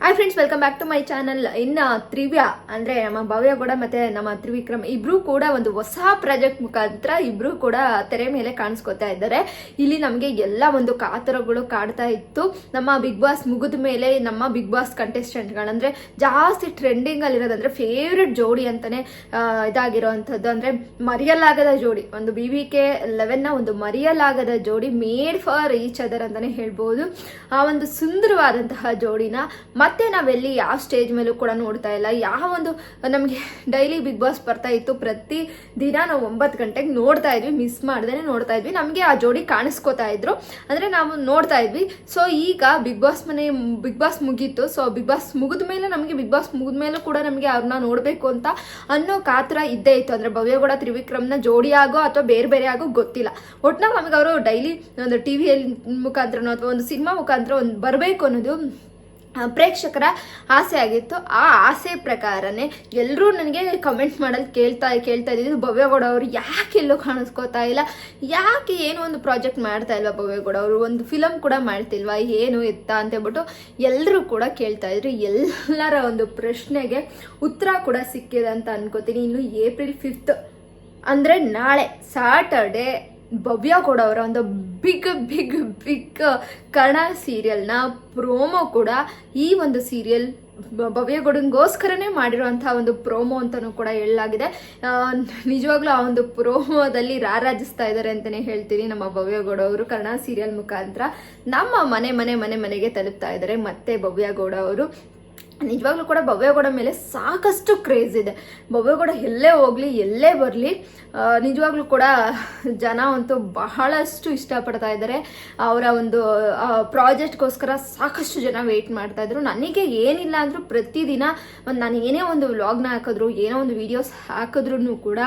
Hi friends, welcome back to my channel. ಇನ್ನು trivia ಅಂದರೆ ನಮ್ಮ ಭವ್ಯ ಕೂಡ ಮತ್ತು ನಮ್ಮ ತ್ರಿವಿಕ್ರಮ್ ಇಬ್ಬರೂ ಕೂಡ ಒಂದು ಹೊಸ ಪ್ರಾಜೆಕ್ಟ್ ಮುಖಾಂತರ ಇಬ್ಬರೂ ಕೂಡ ತೆರೆ ಮೇಲೆ ಕಾಣಿಸ್ಕೊತಾ ಇದ್ದಾರೆ. ಇಲ್ಲಿ ನಮಗೆ ಎಲ್ಲ ಒಂದು ಕಾತರಗಳು ಕಾಡ್ತಾ ಇತ್ತು. ನಮ್ಮ ಬಿಗ್ ಬಾಸ್ ಮುಗಿದ ಮೇಲೆ ನಮ್ಮ ಬಿಗ್ ಬಾಸ್ ಕಂಟೆಸ್ಟೆಂಟ್ಗಳಂದರೆ ಜಾಸ್ತಿ ಟ್ರೆಂಡಿಂಗಲ್ಲಿರೋದಂದರೆ ಫೇವ್ರೆಟ್ ಜೋಡಿ ಅಂತಲೇ ಇದಾಗಿರೋವಂಥದ್ದು, ಅಂದರೆ ಮರೆಯಲಾಗದ ಜೋಡಿ. ಒಂದು BBK 11ನ ಒಂದು ಮರೆಯಲಾಗದ ಜೋಡಿ, ಮೇಡ್ ಫಾರ್ ಈಚ್ ಅದರ್ ಅಂತಲೇ ಹೇಳ್ಬೋದು. ಆ ಒಂದು ಸುಂದರವಾದಂತಹ ಜೋಡಿನ ಮತ್ತೆ ನಾವೆಲ್ಲಿ ಯಾವ ಸ್ಟೇಜ್ ಮೇಲೂ ಕೂಡ ನೋಡ್ತಾ ಇಲ್ಲ. ಯಾವ ಒಂದು ನಮಗೆ ಡೈಲಿ ಬಿಗ್ ಬಾಸ್ ಬರ್ತಾ ಇತ್ತು, ಪ್ರತಿ ದಿನ ನಾವು 9 ಗಂಟೆಗೆ ನೋಡ್ತಾ ಇದ್ವಿ, ಮಿಸ್ ಮಾಡ್ದೇನೆ ನೋಡ್ತಾ ಇದ್ವಿ. ನಮಗೆ ಆ ಜೋಡಿ ಕಾಣಿಸ್ಕೋತಾ ಇದ್ರು, ಅಂದರೆ ನಾವು ನೋಡ್ತಾ ಇದ್ವಿ. ಸೊ ಈಗ ಬಿಗ್ ಬಾಸ್ ಮುಗೀತು. ಸೊ ಬಿಗ್ ಬಾಸ್ ಮುಗಿದ ಮೇಲೆ ನಮಗೆ ಬಿಗ್ ಬಾಸ್ ಮುಗಿದ ಮೇಲೂ ಕೂಡ ನಮಗೆ ಅವ್ರನ್ನ ನೋಡಬೇಕು ಅಂತ ಅನ್ನೋ ಕಾತರ ಇದ್ದೇ ಇತ್ತು. ಅಂದರೆ ಭವ್ಯಗೌಡ ತ್ರಿವಿಕ್ರಮ್ನ ಜೋಡಿ ಆಗೋ ಅಥವಾ ಬೇರೆ ಬೇರೆ ಆಗೋ ಗೊತ್ತಿಲ್ಲ. ಒಟ್ಟಿನಾಗ ನಮಗೆ ಅವರು ಡೈಲಿ ಒಂದು TV ಮುಖಾಂತರನೋ ಅಥವಾ ಒಂದು ಸಿನಿಮಾ ಮುಖಾಂತರ ಒಂದು ಬರಬೇಕು ಅನ್ನೋದು ಪ್ರೇಕ್ಷಕರ ಆಸೆ ಆಗಿತ್ತು. ಆ ಆಸೆ ಪ್ರಕಾರನೇ ಎಲ್ಲರೂ ನನಗೆ ಕಮೆಂಟ್ ಮಾಡಲು ಕೇಳ್ತಾ ಇದ್ದಿದ್ದು, ಭವ್ಯಗೌಡ ಅವರು ಯಾಕೆ ಎಲ್ಲೂ ಕಾಣಿಸ್ಕೋತಾ ಇಲ್ಲ, ಯಾಕೆ ಏನೋ ಒಂದು ಪ್ರಾಜೆಕ್ಟ್ ಮಾಡ್ತಾ ಇಲ್ವಾ ಭವ್ಯಗೌಡ ಅವರು, ಒಂದು ಫಿಲಮ್ ಕೂಡ ಮಾಡ್ತಿಲ್ವಾ, ಏನು ಎತ್ತ ಅಂತ ಹೇಳ್ಬಿಟ್ಟು ಎಲ್ಲರೂ ಕೂಡ ಕೇಳ್ತಾ ಇದ್ರು. ಎಲ್ಲರ ಒಂದು ಪ್ರಶ್ನೆಗೆ ಉತ್ತರ ಕೂಡ ಸಿಕ್ಕಿದೆ ಅಂತ ಅನ್ಕೋತೀನಿ. ಇನ್ನು April 5th ಅಂದರೆ ನಾಳೆ ಸ್ಯಾಟರ್ಡೆ ಭವ್ಯಗೌಡ ಅವರ ಒಂದು ಬಿಗ್ ಕನ್ನಡ ಸೀರಿಯಲ್ನ ಪ್ರೋಮೋ ಕೂಡ, ಈ ಒಂದು ಸೀರಿಯಲ್ ಭವ್ಯಗೌಡನಿಗೋಸ್ಕರನೇ ಮಾಡಿರುವಂತಹ ಒಂದು ಪ್ರೋಮೋ ಅಂತಲೂ ಕೂಡ ಹೇಳಲಾಗಿದೆ. ನಿಜವಾಗ್ಲೂ ಆ ಒಂದು ಪ್ರೋಮೋದಲ್ಲಿ ರಾರಾಜಿಸ್ತಾ ಇದ್ದಾರೆ ಅಂತಲೇ ಹೇಳ್ತೀನಿ. ನಮ್ಮ ಭವ್ಯಗೌಡ ಅವರು ಕನ್ನಡ ಸೀರಿಯಲ್ ಮುಖಾಂತರ ನಮ್ಮ ಮನೆಗೆ ತಲುಪ್ತಾ ಇದ್ದಾರೆ. ಮತ್ತೆ ಭವ್ಯಗೌಡ ಅವರು ನಿಜವಾಗ್ಲೂ ಕೂಡ ಭವ್ಯಗೌಡ ಮೇಲೆ ಸಾಕಷ್ಟು ಕ್ರೇಜ್ ಇದೆ. ಭವ್ಯಗೌಡ ಎಲ್ಲೇ ಹೋಗಲಿ, ಎಲ್ಲೇ ಬರಲಿ, ನಿಜವಾಗ್ಲೂ ಕೂಡ ಜನ ಅಂತೂ ಬಹಳಷ್ಟು ಇಷ್ಟಪಡ್ತಾ ಇದ್ದಾರೆ. ಅವರ ಒಂದು ಪ್ರಾಜೆಕ್ಟ್ಗೋಸ್ಕರ ಸಾಕಷ್ಟು ಜನ ವೆಯ್ಟ್ ಮಾಡ್ತಾ ಇದ್ರು. ನನಗೆ ಏನಿಲ್ಲ ಅಂದರೂ ಪ್ರತಿದಿನ ನಾನು ಏನೇ ಒಂದು ವ್ಲಾಗ್ನ ಹಾಕಿದ್ರು, ಏನೋ ಒಂದು ವಿಡಿಯೋಸ್ ಹಾಕಿದ್ರು ಕೂಡ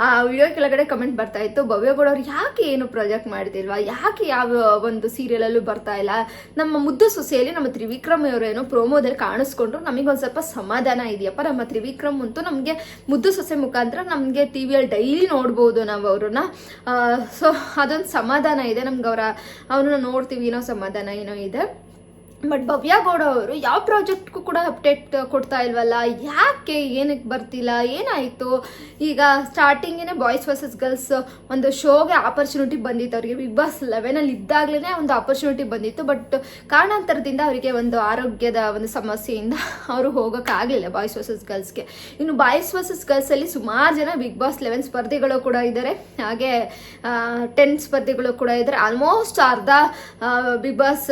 ಆ ವಿಡಿಯೋ ಕೆಳಗಡೆ ಕಮೆಂಟ್ ಬರ್ತಾ ಇತ್ತು, ಭವ್ಯಗೌಡ ಅವ್ರು ಯಾಕೆ ಏನು ಪ್ರಾಜೆಕ್ಟ್ ಮಾಡ್ತಿಲ್ವಾ, ಯಾಕೆ ಯಾವ ಒಂದು ಸೀರಿಯಲಲ್ಲೂ ಬರ್ತಾ ಇಲ್ಲ, ನಮ್ಮ ಮುದ್ದು ಸೊಸೆಯಲ್ಲಿ ನಮ್ಮ ತ್ರಿವಿಕ್ರಮ್ ಅವರೇನೋ ಪ್ರೋಮೋದಲ್ಲಿ ಕಾಣಿಸ್ಕೊಂಡು ನಮಗೊಂದು ಸ್ವಲ್ಪ ಸಮಾಧಾನ ಇದೆಯಪ್ಪ, ನಮ್ಮ ತ್ರಿವಿಕ್ರಮ್ ಅಂತೂ ನಮಗೆ ಮುದ್ದು ಸೊಸೆ ಮುಖಾಂತರ ನಮಗೆ TV-ಯಲ್ಲಿ ಡೈಲಿ ನೋಡ್ಬೋದು ನಾವು ಅವ್ರನ್ನ. ಸೊ ಅದೊಂದು ಸಮಾಧಾನ ಇದೆ ನಮ್ಗೆ, ಅವ್ರನ್ನ ನೋಡ್ತೀವಿ ಏನೋ ಸಮಾಧಾನ ಏನೋ ಇದೆ. ಬಟ್ ಭವ್ಯಗೌಡ ಅವರು ಯಾವ ಪ್ರಾಜೆಕ್ಟ್ಗೂ ಕೂಡ ಅಪ್ಡೇಟ್ ಕೊಡ್ತಾ ಇಲ್ವಲ್ಲ, ಯಾಕೆ, ಏನಕ್ಕೆ ಬರ್ತಿಲ್ಲ, ಏನಾಯಿತು? ಈಗ ಸ್ಟಾರ್ಟಿಂಗೇ ಬಾಯ್ಸ್ ವರ್ಸಸ್ ಗರ್ಲ್ಸ್ ಒಂದು ಶೋಗೆ ಆಪರ್ಚುನಿಟಿ ಬಂದಿತ್ತು ಅವರಿಗೆ. ಬಿಗ್ ಬಾಸ್ 11ಲ್ಲಿ ಇದ್ದಾಗಲೇ ಒಂದು ಆಪರ್ಚುನಿಟಿ ಬಂದಿತ್ತು. ಬಟ್ ಕಾರಣಾಂತರದಿಂದ ಅವರಿಗೆ ಒಂದು ಆರೋಗ್ಯದ ಒಂದು ಸಮಸ್ಯೆಯಿಂದ ಅವರು ಹೋಗೋಕ್ಕಾಗಲಿಲ್ಲ ಬಾಯ್ಸ್ ವರ್ಸಸ್ ಗರ್ಲ್ಸ್ಗೆ. ಇನ್ನು ಬಾಯ್ಸ್ ವರ್ಸಸ್ ಗರ್ಲ್ಸಲ್ಲಿ ಸುಮಾರು ಜನ ಬಿಗ್ ಬಾಸ್ 11 ಸ್ಪರ್ಧಿಗಳು ಕೂಡ ಇದ್ದಾರೆ, ಹಾಗೆ 10 ಸ್ಪರ್ಧಿಗಳು ಕೂಡ ಇದ್ದಾರೆ. ಆಲ್ಮೋಸ್ಟ್ ಅರ್ಧ ಬಿಗ್ ಬಾಸ್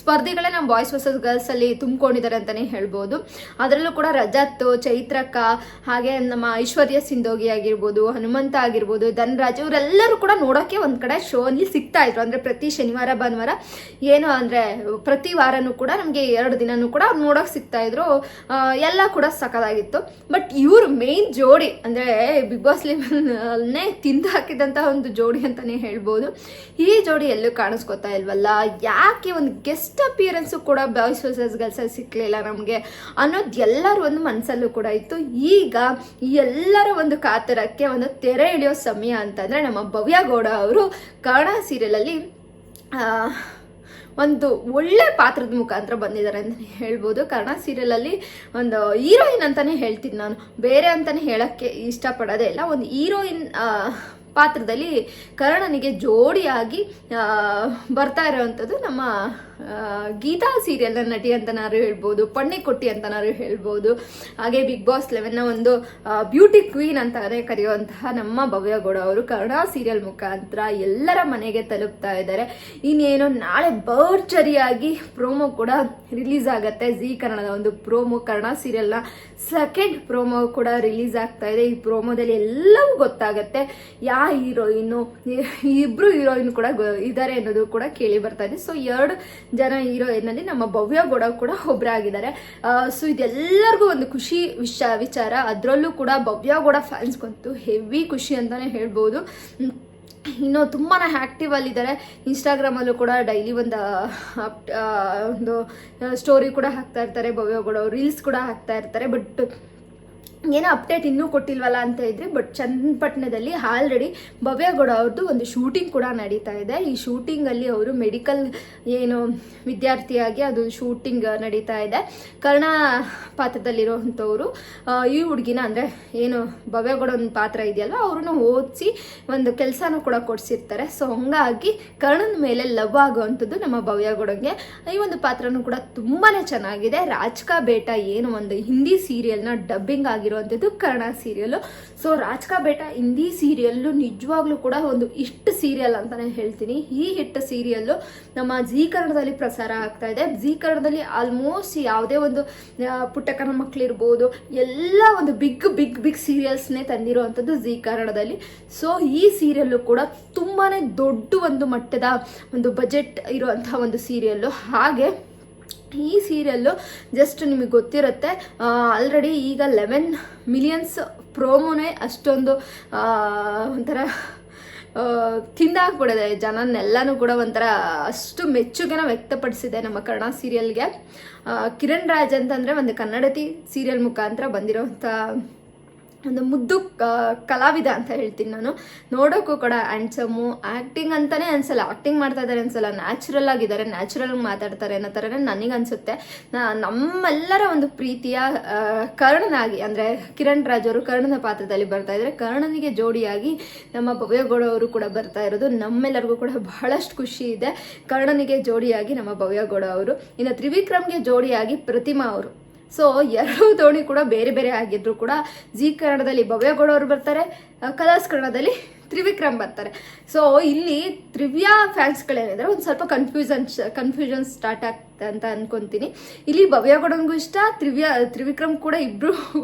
ಸ್ಪರ್ಧಿಗಳೇ ನಮ್ಮ ಬಾಯ್ಸ್ ವರ್ಸಸ್ ಗರ್ಲ್ಸ್ ಅಲ್ಲಿ ತುಂಬಿಕೊಂಡಿದ್ದಾರೆ ಅಂತಾನೆ ಹೇಳ್ಬೋದು. ಅದರಲ್ಲೂ ಕೂಡ ರಜತ್, ಚೈತ್ರಕ್ಕ, ಹಾಗೆ ನಮ್ಮ ಐಶ್ವರ್ಯ ಸಿಂಧೋಗಿ ಆಗಿರ್ಬೋದು, ಹನುಮಂತ ಆಗಿರ್ಬೋದು, ಧನರಾಜ್, ಇವರೆಲ್ಲರೂ ಕೂಡ ನೋಡೋಕ್ಕೆ ಒಂದು ಕಡೆ ಶೋ ಅಲ್ಲಿ ಸಿಗ್ತಾ ಇದ್ರು. ಅಂದರೆ ಪ್ರತಿ ಶನಿವಾರ ಭಾನುವಾರ ಏನು ಅಂದರೆ ಪ್ರತಿ ವಾರನೂ ಕೂಡ ನಮಗೆ 2 ದಿನನೂ ಕೂಡ ನೋಡೋಕೆ ಸಿಗ್ತಾ ಇದ್ರು. ಎಲ್ಲ ಕೂಡ ಸಖತ್ತಾಗಿತ್ತು. ಬಟ್ ಇವರು ಮೇನ್ ಜೋಡಿ ಅಂದರೆ ಬಿಗ್ ಬಾಸ್ ಲೆವೆಲ್ನೇ ತಿಂದು ಹಾಕಿದಂತಹ ಒಂದು ಜೋಡಿ ಅಂತಾನೆ ಹೇಳ್ಬೋದು. ಈ ಜೋಡಿ ಎಲ್ಲೂ ಕಾಣಿಸ್ಕೊತಾ ಇಲ್ವಲ್ಲ, ಯಾಕೆ ಒಂದು ಗೆಸ್ಟ್ ಅಪಿಯರೆನ್ಸು ಕೂಡ ಬಾಯ್ಸ್ ವರ್ಸಸ್ ಗರ್ಲ್ಸ್ ಅಲ್ಲಿ ಸಿಕ್ಕಲಿಲ್ಲ ನಮಗೆ ಅನ್ನೋದು ಎಲ್ಲರ ಒಂದು ಮನಸ್ಸಲ್ಲೂ ಕೂಡ ಇತ್ತು. ಈಗ ಎಲ್ಲರ ಒಂದು ಕಾತರಕ್ಕೆ ಒಂದು ತೆರೆ ಎಳೆಯೋ ಸಮಯ ಅಂತಂದರೆ ನಮ್ಮ ಭವ್ಯಗೌಡ ಅವರು ಕನ್ನಡ ಸೀರಿಯಲಲ್ಲಿ ಒಂದು ಒಳ್ಳೆ ಪಾತ್ರದ ಮುಖಾಂತರ ಬಂದಿದ್ದಾರೆ ಅಂತಲೇ ಹೇಳ್ಬೋದು. ಕನ್ನಡ ಸೀರಿಯಲಲ್ಲಿ ಒಂದು ಹೀರೋಯಿನ್ ಅಂತಲೇ ಹೇಳ್ತೀನಿ ನಾನು, ಬೇರೆ ಅಂತಲೇ ಹೇಳೋಕ್ಕೆ ಇಷ್ಟಪಡೋದೇ ಇಲ್ಲ. ಒಂದು ಹೀರೋಯಿನ್ ಪಾತ್ರದಲ್ಲಿ ಕರ್ಣನಿಗೆ ಜೋಡಿಯಾಗಿ ಬರ್ತಾ ಇರೋವಂಥದ್ದು ನಮ್ಮ ಗೀತಾ ಸೀರಿಯಲ್ನ ನಟಿ ಅಂತನಾರು ಹೇಳ್ಬೋದು, ಪಣ್ಣಿಕೊಟ್ಟಿ ಅಂತನಾರು ಹೇಳ್ಬೋದು. ಹಾಗೆ ಬಿಗ್ ಬಾಸ್ 11ನ ಒಂದು ಬ್ಯೂಟಿ ಕ್ವೀನ್ ಅಂತಾನೆ ಕರೆಯುವಂತಹ ನಮ್ಮ ಭವ್ಯಗೌಡ ಅವರು ಕನ್ನಡ ಸೀರಿಯಲ್ ಮುಖಾಂತರ ಎಲ್ಲರ ಮನೆಗೆ ತಲುಪ್ತಾ ಇದ್ದಾರೆ. ಇನ್ನೇನು ನಾಳೆ ಭರ್ಜರಿಯಾಗಿ ಪ್ರೋಮೋ ಕೂಡ ರಿಲೀಸ್ ಆಗುತ್ತೆ. ಜೀ ಕನ್ನಡದ ಒಂದು ಪ್ರೋಮೋ, ಕನ್ನಡ ಸೀರಿಯಲ್ನ ಸೆಕೆಂಡ್ ಪ್ರೋಮೋ ಕೂಡ ರಿಲೀಸ್ ಆಗ್ತಾ ಇದೆ. ಈ ಪ್ರೋಮೋದಲ್ಲಿ ಎಲ್ಲವೂ ಗೊತ್ತಾಗುತ್ತೆ. ಯಾವ ಹೀರೋಯಿನ್ನು, ಇಬ್ರು ಹೀರೋಯಿನ್ ಕೂಡ ಇದ್ದಾರೆ ಅನ್ನೋದು ಕೂಡ ಕೇಳಿ ಬರ್ತಾ ಇದೆ. ಸೊ 2 ಜನ ಹೀರೋಯಿನಲ್ಲಿ ನಮ್ಮ ಭವ್ಯಗೌಡ ಕೂಡ ಒಬ್ಬರಾಗಿದ್ದಾರೆ. ಸೊ ಇದೆಲ್ಲರಿಗೂ ಒಂದು ಖುಷಿ ವಿಚಾರ. ಅದರಲ್ಲೂ ಕೂಡ ಭವ್ಯಗೌಡ ಫ್ಯಾನ್ಸ್ಗಂತೂ ಹೆವಿ ಖುಷಿ ಅಂತಾನೆ ಹೇಳ್ಬೋದು. ಇನ್ನು ತುಂಬಾ ಆ್ಯಕ್ಟಿವ್ ಅಲ್ಲಿದ್ದಾರೆ. ಇನ್ಸ್ಟಾಗ್ರಾಮಲ್ಲೂ ಕೂಡ ಡೈಲಿ ಒಂದು ಸ್ಟೋರಿ ಕೂಡ ಹಾಕ್ತಾ ಇರ್ತಾರೆ ಭವ್ಯಗೌಡ ಅವರು, ರೀಲ್ಸ್ ಕೂಡ ಹಾಕ್ತಾ ಇರ್ತಾರೆ. ಬಟ್ ಏನೋ ಅಪ್ಡೇಟ್ ಇನ್ನೂ ಕೊಟ್ಟಿಲ್ವಲ್ಲ ಅಂತ ಇದ್ರಿ, ಬಟ್ ಚನ್ನಪಟ್ಟಣದಲ್ಲಿ ಆಲ್ರೆಡಿ ಭವ್ಯಗೌಡ ಅವ್ರದ್ದು ಒಂದು ಶೂಟಿಂಗ್ ಕೂಡ ನಡೀತಾ ಇದೆ. ಈ ಶೂಟಿಂಗಲ್ಲಿ ಅವರು ಮೆಡಿಕಲ್ ಏನು ವಿದ್ಯಾರ್ಥಿಯಾಗಿ ಅದು ಶೂಟಿಂಗ್ ನಡೀತಾ ಇದೆ. ಕರ್ಣ ಪಾತ್ರದಲ್ಲಿರುವಂಥವ್ರು ಈ ಹುಡುಗಿನ ಅಂದರೆ ಏನು ಭವ್ಯಗೌಡ ಒಂದು ಪಾತ್ರ ಇದೆಯಲ್ಲ ಅವ್ರನ್ನ ಓದಿಸಿ ಒಂದು ಕೆಲಸನೂ ಕೂಡ ಕೊಡಿಸಿರ್ತಾರೆ. ಸೊ ಹಂಗಾಗಿ ಕರ್ಣನ ಮೇಲೆ ಲವ್ ಆಗುವಂಥದ್ದು ನಮ್ಮ ಭವ್ಯಗೌಡಂಗೆ. ಈ ಒಂದು ಪಾತ್ರನೂ ಕೂಡ ತುಂಬಾ ಚೆನ್ನಾಗಿದೆ. ರಾಜ್ ಕಾ ಬೇಟಾ ಏನು ಒಂದು ಹಿಂದಿ ಸೀರಿಯಲ್ನ ಡಬ್ಬಿಂಗ್ ಆಗಿರುವಂಥದ್ದು ಕನ್ನಡ ಸೀರಿಯಲ್ಲು. ಸೊ ರಾಜ್ ಕಾ ಬೇಟಾ ಹಿಂದಿ ಸೀರಿಯಲ್ಲು ನಿಜವಾಗ್ಲೂ ಕೂಡ ಒಂದು ಹಿಟ್ ಸೀರಿಯಲ್ ಅಂತಾನೆ ಹೇಳ್ತೀನಿ. ಈ ಹಿಟ್ ಸೀರಿಯಲ್ಲು ನಮ್ಮ ಜೀ ಕನ್ನಡದಲ್ಲಿ ಪ್ರಸಾರ ಆಗ್ತಾ ಇದೆ. ಜೀ ಕನ್ನಡದಲ್ಲಿ ಆಲ್ಮೋಸ್ಟ್ ಯಾವುದೇ ಒಂದು ಪುಟ್ಟಕ್ಕನ ಮಕ್ಕಳಿರ್ಬೋದು ಎಲ್ಲ ಒಂದು ಬಿಗ್ ಸೀರಿಯಲ್ಸ್ನೇ ತಂದಿರುವಂಥದ್ದು ಜೀ ಕನ್ನಡದಲ್ಲಿ. ಸೊ ಈ ಸೀರಿಯಲ್ಲು ಕೂಡ ತುಂಬಾ ದೊಡ್ಡ ಒಂದು ಮಟ್ಟದ ಒಂದು ಬಜೆಟ್ ಇರುವಂತಹ ಒಂದು ಸೀರಿಯಲ್ಲು. ಹಾಗೆ ಈ ಸೀರಿಯಲ್ಲು ಜಸ್ಟ್ ನಿಮಗೆ ಗೊತ್ತಿರುತ್ತೆ, ಆಲ್ರೆಡಿ ಈಗ 11 ಮಿಲಿಯನ್ಸ್ ಪ್ರೋಮೋನೇ ಅಷ್ಟೊಂದು ಒಂಥರ ತಿಂದಾಕ್ಬಿಡಿದೆ ಜನನೆಲ್ಲನೂ ಕೂಡ ಒಂಥರ ಅಷ್ಟು ಮೆಚ್ಚುಗೆನ ವ್ಯಕ್ತಪಡಿಸಿದೆ ನಮ್ಮ ಕನ್ನಡ ಸೀರಿಯಲ್ಗೆ. ಕಿರಣ್ ರಾಜ್ ಅಂತಂದರೆ ಒಂದು ಕನ್ನಡತಿ ಸೀರಿಯಲ್ ಮುಖಾಂತರ ಬಂದಿರೋಂಥ ಒಂದು ಮುದ್ದು ಕಲಾವಿದ ಅಂತ ಹೇಳ್ತೀನಿ ನಾನು. ನೋಡೋಕ್ಕೂ ಕೂಡ ಹ್ಯಾಂಡ್ಸಮ್ಮು, ಆ್ಯಕ್ಟಿಂಗ್ ಅಂತಲೇ ಅನ್ಸಲ್ಲ, ಆ್ಯಕ್ಟಿಂಗ್ ಮಾಡ್ತಾ ಇದ್ದಾರೆ ಅನ್ಸಲ್ಲ, ನ್ಯಾಚುರಲ್ ಆಗಿದ್ದಾರೆ, ನ್ಯಾಚುರಲ್ ಮಾತಾಡ್ತಾರೆ ಅನ್ನೋ ಥರನೇ ನನಗನ್ಸುತ್ತೆ. ನಮ್ಮೆಲ್ಲರ ಒಂದು ಪ್ರೀತಿಯ ಕರ್ಣನಾಗಿ ಅಂದರೆ ಕಿರಣ್ ರಾಜ್ ಅವರು ಕರ್ಣನ ಪಾತ್ರದಲ್ಲಿ ಬರ್ತಾ ಇದ್ದಾರೆ. ಕರ್ಣನಿಗೆ ಜೋಡಿಯಾಗಿ ನಮ್ಮ ಭವ್ಯಗೌಡ ಅವರು ಕೂಡ ಬರ್ತಾ ಇರೋದು ನಮ್ಮೆಲ್ಲರಿಗೂ ಕೂಡ ಬಹಳಷ್ಟು ಖುಷಿ ಇದೆ. ಕರ್ಣನಿಗೆ ಜೋಡಿಯಾಗಿ ನಮ್ಮ ಭವ್ಯಗೌಡ ಅವರು, ಇನ್ನು ತ್ರಿವಿಕ್ರಮ್ಗೆ ಜೋಡಿಯಾಗಿ ಪ್ರತಿಮಾ ಅವರು. ಸೊ ಎರಡು ದೋಣಿ ಕೂಡ ಬೇರೆ ಬೇರೆ ಆಗಿದ್ರು ಕೂಡ ಜೀ ಕನ್ನಡದಲ್ಲಿ ಭವ್ಯಗೌಡ ಅವರು ಬರ್ತಾರೆ, ಕಲರ್ಸ್ ಕನ್ನಡದಲ್ಲಿ ತ್ರಿವಿಕ್ರಮ್ ಬರ್ತಾರೆ. ಸೊ ಇಲ್ಲಿ ತ್ರಿವ್ಯಾ ಫ್ಯಾನ್ಸ್ಗಳೇನಿದ್ರೆ ಒಂದು ಸ್ವಲ್ಪ ಕನ್ಫ್ಯೂಷನ್ ಸ್ಟಾರ್ಟ್ ಆಗ್ತದೆ ಅಂತ ಅನ್ಕೊಂತೀನಿ. ಇಲ್ಲಿ ಭವ್ಯಗೌಡನಿಗೂ ಇಷ್ಟ, ತ್ರಿವಿಕ್ರಮ್ ಕೂಡ ಇಬ್ರು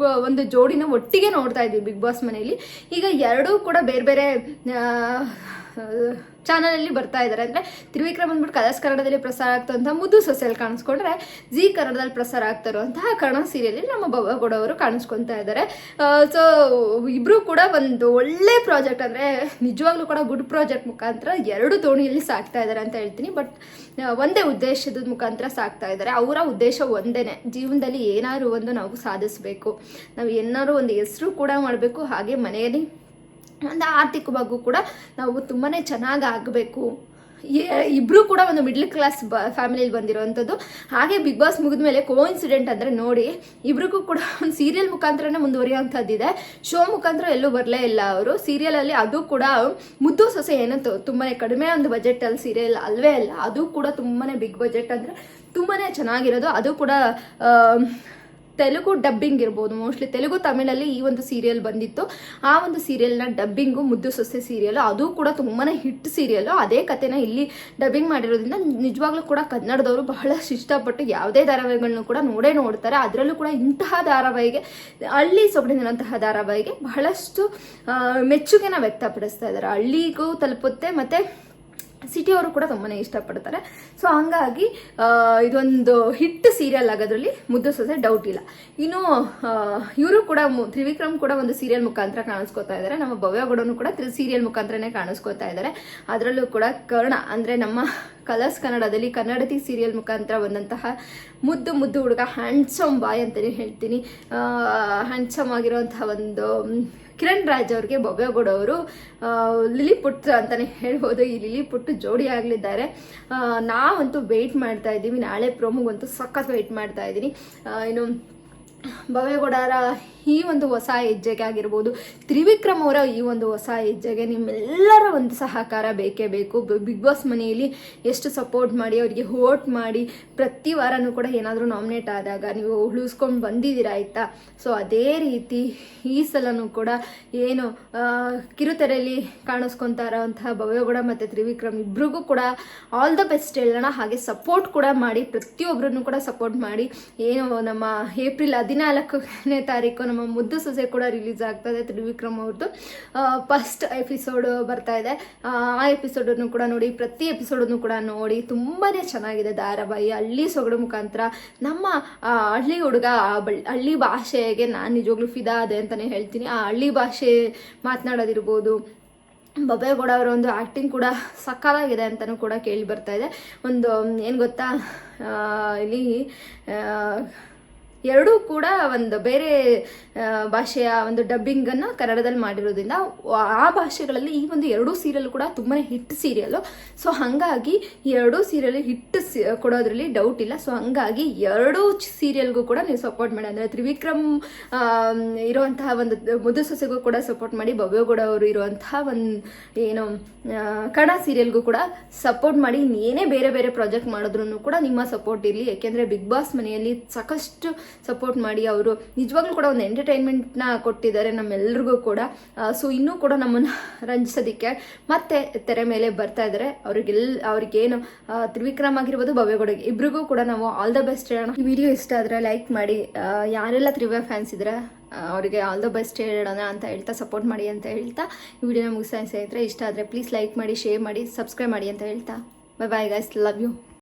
ಒಂದು ಜೋಡಿನ ಒಟ್ಟಿಗೆ ನೋಡ್ತಾ ಇದ್ವಿ ಬಿಗ್ ಬಾಸ್ ಮನೆಯಲ್ಲಿ. ಈಗ ಎರಡೂ ಕೂಡ ಬೇರೆ ಬೇರೆ ಚಾನಲಲ್ಲಿ ಬರ್ತಾ ಇದ್ದಾರೆ. ಅಂದರೆ ತ್ರಿವಿಕ್ರಮ್ ಅಂದ್ಬಿಟ್ಟು ಕಲರ್ಸ್ ಕನ್ನಡದಲ್ಲಿ ಪ್ರಸಾರ ಆಗ್ತಂತಹ ಮುದ್ದು ಸೊಸೆಯಲ್ಲಿ ಕಾಣಿಸ್ಕೊಂಡ್ರೆ ಜೀ ಕನ್ನಡದಲ್ಲಿ ಪ್ರಸಾರ ಆಗ್ತಾ ಇರುವಂತಹ ಕನ್ನಡ ಸೀರಿಯಲ್ ನಮ್ಮ ಭವ್ಯಗೌಡ ಅವರು ಕಾಣಿಸ್ಕೊತಾ ಇದ್ದಾರೆ. ಸೊ ಇಬ್ಬರು ಕೂಡ ಒಂದು ಒಳ್ಳೆ ಪ್ರಾಜೆಕ್ಟ್, ಅಂದರೆ ನಿಜವಾಗ್ಲೂ ಕೂಡ ಗುಡ್ ಪ್ರಾಜೆಕ್ಟ್ ಮುಖಾಂತರ ಎರಡು ದೋಣಿಯಲ್ಲಿ ಸಾಕ್ತಾ ಇದ್ದಾರೆ ಅಂತ ಹೇಳ್ತೀನಿ. ಬಟ್ ಒಂದೇ ಉದ್ದೇಶದ ಮುಖಾಂತರ ಸಾಕ್ತಾ ಇದ್ದಾರೆ. ಅವರ ಉದ್ದೇಶ ಒಂದೇನೆ, ಜೀವನದಲ್ಲಿ ಏನಾದ್ರು ಒಂದು ನಾವು ಸಾಧಿಸಬೇಕು, ನಾವು ಏನಾದ್ರು ಒಂದು ಹೆಸರು ಕೂಡ ಮಾಡಬೇಕು, ಹಾಗೆ ಮನೆಯಲ್ಲಿ ಒಂದು ಆರ್ಥಿಕವಾಗೂ ಕೂಡ ನಾವು ತುಂಬಾ ಚೆನ್ನಾಗಿ ಆಗಬೇಕು. ಇಬ್ಬರು ಕೂಡ ಒಂದು ಮಿಡ್ಲ್ ಕ್ಲಾಸ್ ಫ್ಯಾಮಿಲಿಯಲ್ಲಿ ಬಂದಿರೋವಂಥದ್ದು. ಹಾಗೆ ಬಿಗ್ ಬಾಸ್ ಮುಗಿದ ಮೇಲೆ ಕೋಇನ್ಸಿಡೆಂಟ್ ಅಂದರೆ ನೋಡಿ, ಇಬ್ರಿಗೂ ಕೂಡ ಒಂದು ಸೀರಿಯಲ್ ಮುಖಾಂತರನೇ ಮುಂದುವರಿಯುವಂಥದ್ದಿದೆ. ಶೋ ಮುಖಾಂತರ ಎಲ್ಲೂ ಬರಲೇ ಇಲ್ಲ ಅವರು. ಸೀರಿಯಲಲ್ಲಿ ಅದು ಕೂಡ ಮುದ್ದು ಸೊಸೆ ಏನೋ ತುಂಬಾ ಕಡಿಮೆ ಒಂದು ಬಜೆಟಲ್ಲಿ ಸೀರಿಯಲ್ ಅಲ್ವೇ ಅಲ್ಲ, ಅದು ಕೂಡ ತುಂಬಾ ಬಿಗ್ ಬಜೆಟ್, ಅಂದರೆ ತುಂಬಾ ಚೆನ್ನಾಗಿರೋದು. ಅದು ಕೂಡ ತೆಲುಗು ಡಬ್ಬಿಂಗ್ ಇರ್ಬೋದು, ಮೋಸ್ಟ್ಲಿ ತೆಲುಗು ತಮಿಳಲ್ಲಿ ಈ ಒಂದು ಸೀರಿಯಲ್ ಬಂದಿತ್ತು. ಆ ಒಂದು ಸೀರಿಯಲ್ನ ಡಬ್ಬಿಂಗು ಮುದ್ದು ಸೊಸೆ ಸೀರಿಯಲ್, ಅದು ಕೂಡ ತುಂಬಾ ಹಿಟ್ ಸೀರಿಯಲ್. ಅದೇ ಕಥೆನ ಇಲ್ಲಿ ಡಬ್ಬಿಂಗ್ ಮಾಡಿರೋದ್ರಿಂದ ನಿಜವಾಗ್ಲೂ ಕೂಡ ಕನ್ನಡದವರು ಬಹಳಷ್ಟು ಇಷ್ಟಪಟ್ಟು ಯಾವುದೇ ಧಾರಾವಾಹಿಗಳನ್ನೂ ಕೂಡ ನೋಡ್ತಾರೆ. ಅದರಲ್ಲೂ ಕೂಡ ಇಂತಹ ಧಾರಾವಾಹಿಗೆ, ಹಳ್ಳಿ ಸೊಗಡಿನಂತಹ ಧಾರಾವಾಹಿಗೆ ಬಹಳಷ್ಟು ಮೆಚ್ಚುಗೆನ ವ್ಯಕ್ತಪಡಿಸ್ತಾ ಇದ್ದಾರೆ. ಹಳ್ಳಿಗೂ ತಲುಪುತ್ತೆ, ಮತ್ತು ಸಿಟಿಯವರು ಕೂಡ ತುಂಬಾ ಇಷ್ಟಪಡ್ತಾರೆ. ಸೊ ಹಂಗಾಗಿ ಇದೊಂದು ಹಿಟ್ ಸೀರಿಯಲ್ ಆಗೋದ್ರಲ್ಲಿ ಮುದ್ದು ಸೊಸೆ ಡೌಟ್ ಇಲ್ಲ. ಇನ್ನು ಇವರು ಕೂಡ ತ್ರಿವಿಕ್ರಮ್ ಕೂಡ ಒಂದು ಸೀರಿಯಲ್ ಮುಖಾಂತರ ಕಾಣಿಸ್ಕೋತಾ ಇದ್ದಾರೆ. ನಮ್ಮ ಭವ್ಯಗೌಡನು ಕೂಡ ಸೀರಿಯಲ್ ಮುಖಾಂತರನೇ ಕಾಣಿಸ್ಕೋತಾ ಇದ್ದಾರೆ. ಅದರಲ್ಲೂ ಕೂಡ ಕರ್ಣ ಅಂದರೆ ನಮ್ಮ ಕಲರ್ಸ್ ಕನ್ನಡದಲ್ಲಿ ಕನ್ನಡತಿ ಸೀರಿಯಲ್ ಮುಖಾಂತರ ಬಂದಂತಹ ಮುದ್ದು ಹುಡುಗ, ಹ್ಯಾಂಡ್ಸಮ್ ಬಾಯ್ ಅಂತಲೇ ಹೇಳ್ತೀನಿ, ಹ್ಯಾಂಡ್ಸಮ್ ಆಗಿರುವಂತಹ ಒಂದು ಕಿರಣ್ ರಾಜ್ ಅವ್ರಿಗೆ ಭವ್ಯಗೌಡ ಅವರು ಲಿಲಿಪುಟ್ ಅಂತಲೇ ಹೇಳ್ಬೋದು. ಈ ಲಿಲಿಪುಟ್ ಜೋಡಿ ಆಗಲಿದ್ದಾರೆ. ನಾವಂತೂ ವೆಯ್ಟ್ ಮಾಡ್ತಾ ಇದ್ದೀವಿ. ನಾಳೆ ಪ್ರೋಮೋಗಂತೂ ಸಖತ್ ವೆಯ್ಟ್ ಮಾಡ್ತಾ ಇದ್ದೀನಿ. ಇನ್ನು ಭವ್ಯಗೌಡರ ಈ ಒಂದು ಹೊಸ ಹೆಜ್ಜೆಗೆ ಆಗಿರ್ಬೋದು, ತ್ರಿವಿಕ್ರಮ್ ಅವರ ಈ ಒಂದು ಹೊಸ ಹೆಜ್ಜೆಗೆ ನಿಮ್ಮೆಲ್ಲರ ಒಂದು ಸಹಕಾರ ಬೇಕೇ ಬೇಕು. ಬಿಗ್ ಬಾಸ್ ಮನೆಯಲ್ಲಿ ಎಷ್ಟು ಸಪೋರ್ಟ್ ಮಾಡಿ, ಅವರಿಗೆ ವೋಟ್ ಮಾಡಿ, ಪ್ರತಿ ವಾರನೂ ಕೂಡ ಏನಾದರೂ ನಾಮಿನೇಟ್ ಆದಾಗ ನೀವು ಉಳಿಸ್ಕೊಂಡು ಬಂದಿದ್ದೀರಾ ಆಯಿತಾ. ಸೊ ಅದೇ ರೀತಿ ಈ ಸಲನೂ ಕೂಡ ಏನು ಕಿರುತೆರೆಯಲ್ಲಿ ಕಾಣಿಸ್ಕೊತಾ ಇರೋವಂತಹ ಭವ್ಯಗೌಡ ಮತ್ತು ತ್ರಿವಿಕ್ರಮ್ ಇಬ್ರಿಗೂ ಕೂಡ ಆಲ್ ದ ಬೆಸ್ಟ್ ಹೇಳೋಣ. ಹಾಗೆ ಸಪೋರ್ಟ್ ಕೂಡ ಮಾಡಿ, ಪ್ರತಿಯೊಬ್ಬರನ್ನು ಕೂಡ ಸಪೋರ್ಟ್ ಮಾಡಿ. ಏನು ನಮ್ಮ ಏಪ್ರಿಲ್ 14ನೇ ತಾರೀಕು ನಮ್ಮ ಮುದ್ದು ಸೊಸೆ ಕೂಡ ರಿಲೀಸ್ ಆಗ್ತದೆ ತ್ರಿವಿಕ್ರಮ್ ಅವ್ರದ್ದು. ಫಸ್ಟ್ ಎಪಿಸೋಡ್ ಬರ್ತಾ ಇದೆ. ಆ ಎಪಿಸೋಡನ್ನು ಕೂಡ ನೋಡಿ, ಪ್ರತಿ ಎಪಿಸೋಡನ್ನು ಕೂಡ ನೋಡಿ. ತುಂಬಾ ಚೆನ್ನಾಗಿದೆ ಧಾರಾವಾಹಿ. ಹಳ್ಳಿ ಸೊಗಡು ಮುಖಾಂತರ ನಮ್ಮ ಹಳ್ಳಿ ಹುಡುಗ ಹಳ್ಳಿ ಭಾಷೆಗೆ ನಾನು ನಿಜವಾಗ್ಲೂ ಫಿದಾ ಅದೆ ಅಂತಲೇ ಹೇಳ್ತೀನಿ. ಆ ಹಳ್ಳಿ ಭಾಷೆ ಮಾತನಾಡೋದಿರ್ಬೋದು, ಭವ್ಯಗೌಡ ಅವರ ಒಂದು ಆ್ಯಕ್ಟಿಂಗ್ ಕೂಡ ಸಕ್ಕತ್ತಾಗಿದೆ ಅಂತಲೂ ಕೂಡ ಕೇಳಿ ಬರ್ತಾ ಇದೆ. ಒಂದು ಏನು ಗೊತ್ತಾ, ಇಲ್ಲಿ ಎರಡೂ ಕೂಡ ಒಂದು ಬೇರೆ ಭಾಷೆಯ ಒಂದು ಡಬ್ಬಿಂಗನ್ನು ಕನ್ನಡದಲ್ಲಿ ಮಾಡಿರೋದ್ರಿಂದ ಆ ಭಾಷೆಗಳಲ್ಲಿ ಈ ಒಂದು ಎರಡೂ ಸೀರಿಯಲ್ ಕೂಡ ತುಂಬಾ ಹಿಟ್ ಸೀರಿಯಲ್ಲು. ಸೊ ಹಾಗಾಗಿ ಈ ಎರಡೂ ಸೀರಿಯಲ್ ಹಿಟ್ ಕೊಡೋದ್ರಲ್ಲಿ ಡೌಟ್ ಇಲ್ಲ. ಸೊ ಹಾಗಾಗಿ ಎರಡೂ ಸೀರಿಯಲ್ಗೂ ಕೂಡ ನೀವು ಸಪೋರ್ಟ್ ಮಾಡಿ. ಅಂದರೆ ತ್ರಿವಿಕ್ರಮ್ ಇರುವಂತಹ ಒಂದು ಮುದ್ದು ಸೊಸೆಗೂ ಕೂಡ ಸಪೋರ್ಟ್ ಮಾಡಿ, ಭವ್ಯಗೌಡ ಅವರು ಇರುವಂತಹ ಒಂದು ಏನು ಕನ್ನಡ ಸೀರಿಯಲ್ಗೂ ಕೂಡ ಸಪೋರ್ಟ್ ಮಾಡಿ. ಏನೇ ಬೇರೆ ಬೇರೆ ಪ್ರಾಜೆಕ್ಟ್ ಮಾಡಿದ್ರು ಕೂಡ ನಿಮ್ಮ ಸಪೋರ್ಟ್ ಇರಲಿ. ಯಾಕೆಂದರೆ ಬಿಗ್ ಬಾಸ್ ಮನೆಯಲ್ಲಿ ಸಾಕಷ್ಟು ಸಪೋರ್ಟ್ ಮಾಡಿ ಅವರು ನಿಜವಾಗ್ಲೂ ಕೂಡ ಒಂದು ಎಂಟರ್ಟೈನ್ಮೆಂಟ್ನ ಕೊಟ್ಟಿದ್ದಾರೆ ನಮ್ಮೆಲ್ರಿಗೂ ಕೂಡ. ಸೊ ಇನ್ನೂ ಕೂಡ ನಮ್ಮನ್ನು ರಂಜಿಸೋದಕ್ಕೆ ಮತ್ತೆ ತೆರೆ ಮೇಲೆ ಬರ್ತಾ ಇದ್ದಾರೆ. ಅವ್ರಿಗೇನು ತ್ರಿವಿಕ್ರಮ್ ಆಗಿರ್ಬೋದು, ಭವ್ಯಗೌಡ ಇಬ್ರಿಗೂ ಕೂಡ ನಾವು ಆಲ್ ದ ಬೆಸ್ಟ್ ಹೇಳೋಣ. ಈ ವಿಡಿಯೋ ಇಷ್ಟ ಆದರೆ ಲೈಕ್ ಮಾಡಿ. ಯಾರೆಲ್ಲ ತ್ರಿವ್ಯ ಫ್ಯಾನ್ಸ್ ಇದ್ದಾರೆ ಅವರಿಗೆ ಆಲ್ ದ ಬೆಸ್ಟ್ ಹೇಳೋಣ ಅಂತ ಹೇಳ್ತಾ, ಸಪೋರ್ಟ್ ಮಾಡಿ ಅಂತ ಹೇಳ್ತಾ ಈ ವಿಡಿಯೋನ ಮುಗಿಸ್ತಾ ಇದ್ರೆ, ಇಷ್ಟ ಆದರೆ ಪ್ಲೀಸ್ ಲೈಕ್ ಮಾಡಿ, ಶೇರ್ ಮಾಡಿ, ಸಬ್ಸ್ಕ್ರೈಬ್ ಮಾಡಿ ಅಂತ ಹೇಳ್ತಾ, bye bye guys, love you.